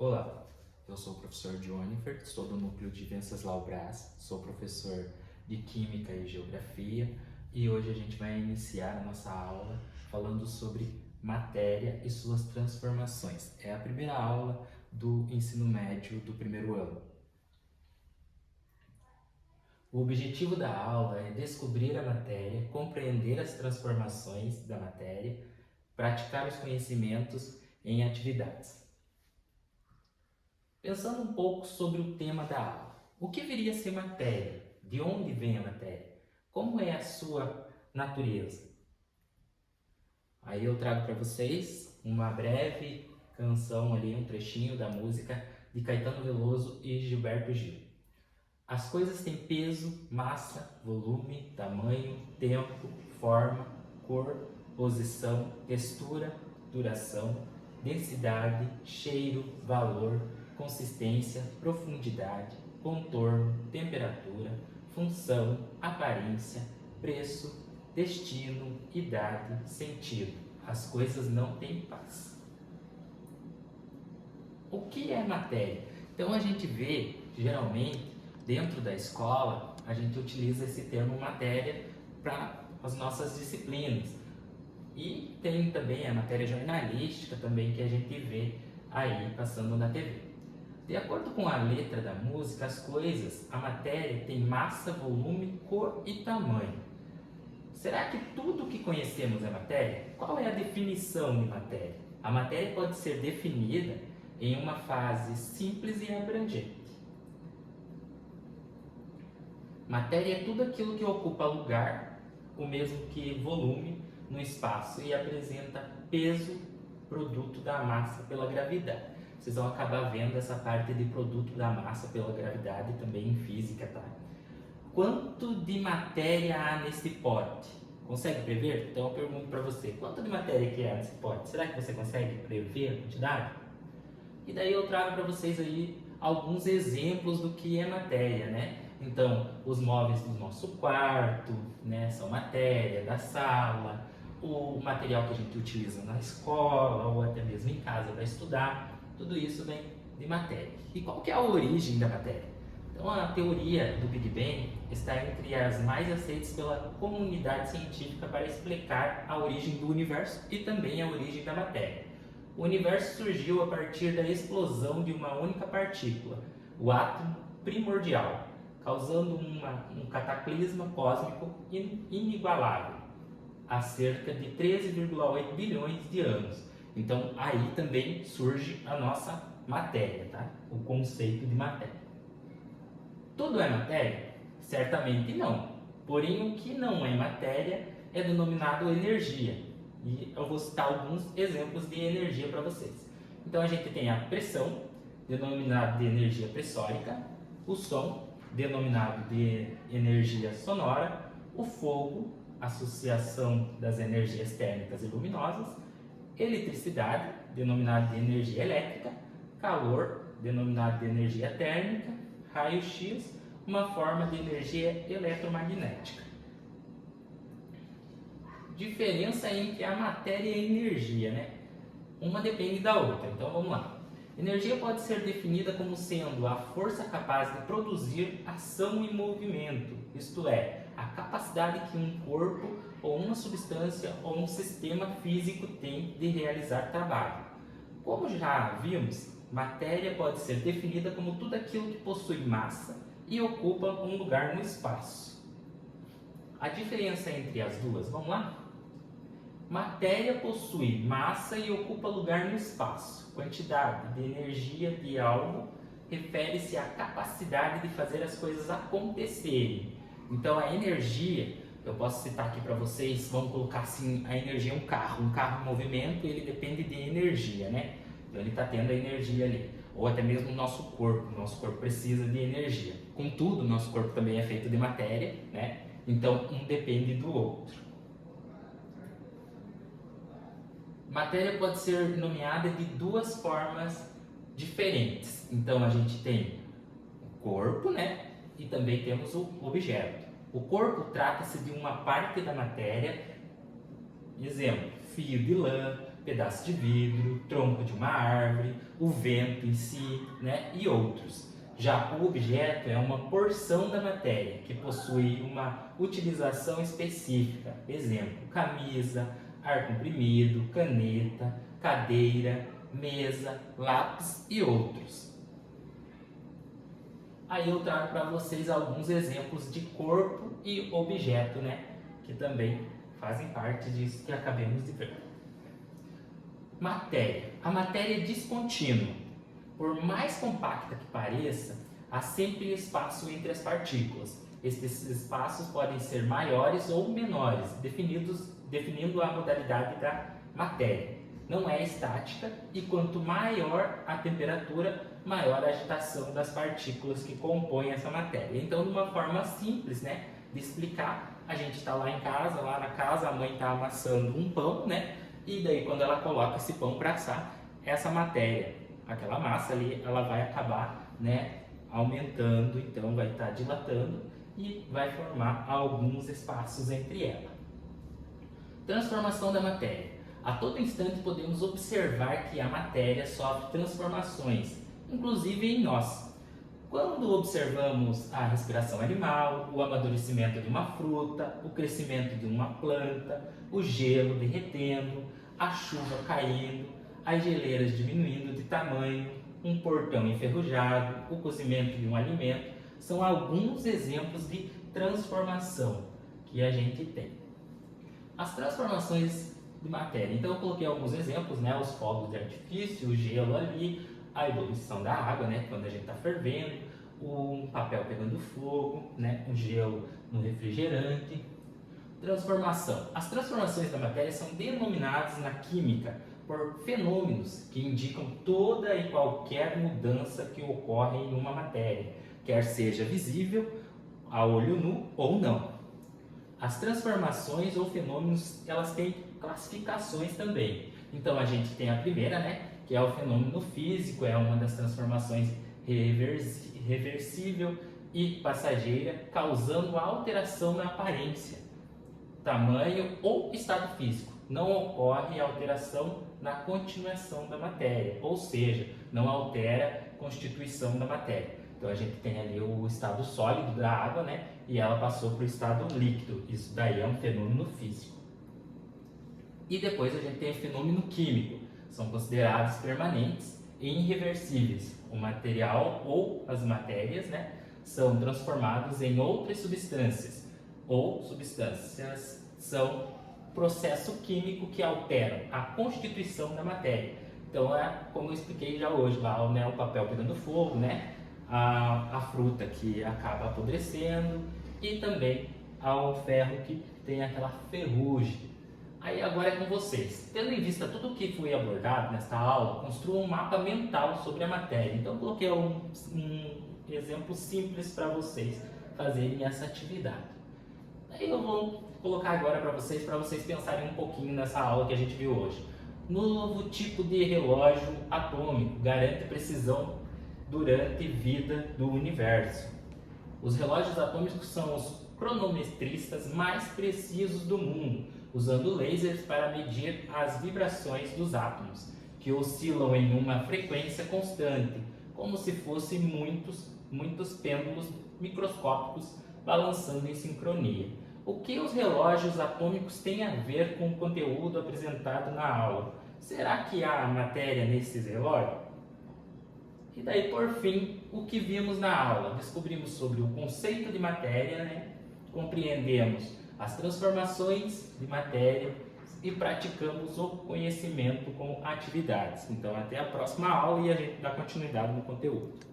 Olá, eu sou o professor Jonifert, sou do Núcleo de Venceslau Braz, sou professor de Química e Geografia e hoje a gente vai iniciar a nossa aula falando sobre matéria e suas transformações. É a primeira aula do ensino médio do primeiro ano. O objetivo da aula é descobrir a matéria, compreender as transformações da matéria, praticar os conhecimentos em atividades. Pensando um pouco sobre o tema da aula, o que viria a ser matéria? De onde vem a matéria? Como é a sua natureza? Aí eu trago para vocês uma breve canção ali, um trechinho da música de Caetano Veloso e Gilberto Gil. As coisas têm peso, massa, volume, tamanho, tempo, forma, cor, posição, textura, duração, densidade, cheiro, valor, consistência, profundidade, contorno, temperatura, função, aparência, preço, destino, idade, sentido. As coisas não têm paz. O que é matéria? Então a gente vê, geralmente, dentro da escola, a gente utiliza esse termo matéria para as nossas disciplinas. E tem também a matéria jornalística também que a gente vê aí passando na TV. De acordo com a letra da música, as coisas, a matéria tem massa, volume, cor e tamanho. Será que tudo que conhecemos é matéria? Qual é a definição de matéria? A matéria pode ser definida em uma fase simples e abrangente. Matéria é tudo aquilo que ocupa lugar, o mesmo que volume, no espaço e apresenta peso, produto da massa pela gravidade. Vocês vão acabar vendo essa parte de produto da massa pela gravidade também em física, tá? Quanto de matéria há nesse pote? Consegue prever? Então eu pergunto para você, quanto de matéria que há nesse pote? Será que você consegue prever a quantidade? E daí eu trago para vocês aí alguns exemplos do que é matéria, né? Então, os móveis do nosso quarto, né, são matéria da sala, o material que a gente utiliza na escola ou até mesmo em casa para estudar, tudo isso vem de matéria. E qual que é a origem da matéria? Então, a teoria do Big Bang está entre as mais aceitas pela comunidade científica para explicar a origem do universo e também a origem da matéria. O universo surgiu a partir da explosão de uma única partícula, o átomo primordial, causando um cataclisma cósmico inigualável, há cerca de 13,8 bilhões de anos. Então, aí também surge a nossa matéria, tá? O conceito de matéria. Tudo é matéria? Certamente não. Porém, o que não é matéria é denominado energia. E eu vou citar alguns exemplos de energia para vocês. Então, a gente tem a pressão, denominada de energia pressórica, o som, denominado de energia sonora, o fogo, associação das energias térmicas e luminosas, eletricidade, denominado de energia elétrica, calor, denominado de energia térmica, raio-x, uma forma de energia eletromagnética. Diferença entre a matéria e a energia, né? Uma depende da outra, então vamos lá. Energia pode ser definida como sendo a força capaz de produzir ação e movimento, isto é, a capacidade que um corpo ou uma substância ou um sistema físico tem de realizar trabalho. Como já vimos, matéria pode ser definida como tudo aquilo que possui massa e ocupa um lugar no espaço. A diferença entre as duas, vamos lá? Matéria possui massa e ocupa lugar no espaço. Quantidade de energia de algo refere-se à capacidade de fazer as coisas acontecerem. Então, a energia, eu posso citar aqui para vocês, vamos colocar assim, a energia é um carro em movimento, ele depende de energia, né? Então, ele está tendo a energia ali. Ou até mesmo o nosso corpo precisa de energia. Contudo, o nosso corpo também é feito de matéria, né? Então, um depende do outro. Matéria pode ser nomeada de duas formas diferentes. Então, a gente tem o corpo, né? E também temos o objeto. O corpo trata-se de uma parte da matéria, exemplo, fio de lã, pedaço de vidro, tronco de uma árvore, o vento em si, né, e outros. Já o objeto é uma porção da matéria que possui uma utilização específica. Exemplo, camisa, ar comprimido, caneta, cadeira, mesa, lápis e outros. Aí eu trago para vocês alguns exemplos de corpo e objeto, né, que também fazem parte disso que acabamos de ver. Matéria. A matéria é descontínua. Por mais compacta que pareça, há sempre espaço entre as partículas. Esses espaços podem ser maiores ou menores, definindo a modalidade da matéria. Não é estática e quanto maior a temperatura, maior a agitação das partículas que compõem essa matéria. Então, de uma forma simples, né, de explicar, a gente está lá na casa, a mãe está amassando um pão, né, e daí quando ela coloca esse pão para assar, essa matéria, aquela massa ali, ela vai acabar, né, aumentando, então vai estar dilatando e vai formar alguns espaços entre ela. Transformação da matéria. A todo instante podemos observar que a matéria sofre transformações, inclusive em nós. Quando observamos a respiração animal, o amadurecimento de uma fruta, o crescimento de uma planta, o gelo derretendo, a chuva caindo, as geleiras diminuindo de tamanho, um portão enferrujado, o cozimento de um alimento, são alguns exemplos de transformação que a gente tem. As transformações de matéria. Então eu coloquei alguns exemplos, né? Os fogos de artifício, o gelo ali, a ebulição da água, né? Quando a gente está fervendo, o papel pegando fogo, né? O gelo no refrigerante. Transformação. As transformações da matéria são denominadas na química por fenômenos que indicam toda e qualquer mudança que ocorre em uma matéria, quer seja visível a olho nu ou não. As transformações ou fenômenos, elas têm classificações também. Então a gente tem a primeira, né, que é o fenômeno físico, é uma das transformações reversível e passageira, causando alteração na aparência, tamanho ou estado físico. Não ocorre alteração na continuação da matéria, ou seja, não altera a constituição da matéria. Então a gente tem ali o estado sólido da água, né? E ela passou para o estado líquido. Isso daí é um fenômeno físico. E depois a gente tem o fenômeno químico. São considerados permanentes e irreversíveis. O material ou as matérias, né, são transformados em outras substâncias. Ou substâncias são processo químico que alteram a constituição da matéria. Então é como eu expliquei já hoje, lá, né, o papel pegando fogo, né? A fruta que acaba apodrecendo e também ao ferro que tem aquela ferrugem. Aí agora é com vocês. Tendo em vista tudo o que foi abordado nesta aula, construa um mapa mental sobre a matéria. Então eu coloquei um exemplo simples para vocês fazerem essa atividade. Aí eu vou colocar agora para vocês pensarem um pouquinho nessa aula que a gente viu hoje. Novo tipo de relógio atômico garante precisão durante a vida do universo. Os relógios atômicos são os cronometristas mais precisos do mundo, usando lasers para medir as vibrações dos átomos, que oscilam em uma frequência constante, como se fossem muitos pêndulos microscópicos balançando em sincronia. O que os relógios atômicos têm a ver com o conteúdo apresentado na aula? Será que há matéria nesses relógios? E daí, por fim, o que vimos na aula? Descobrimos sobre o conceito de matéria, né? Compreendemos as transformações de matéria e praticamos o conhecimento com atividades. Então, até a próxima aula e a gente dá continuidade no conteúdo.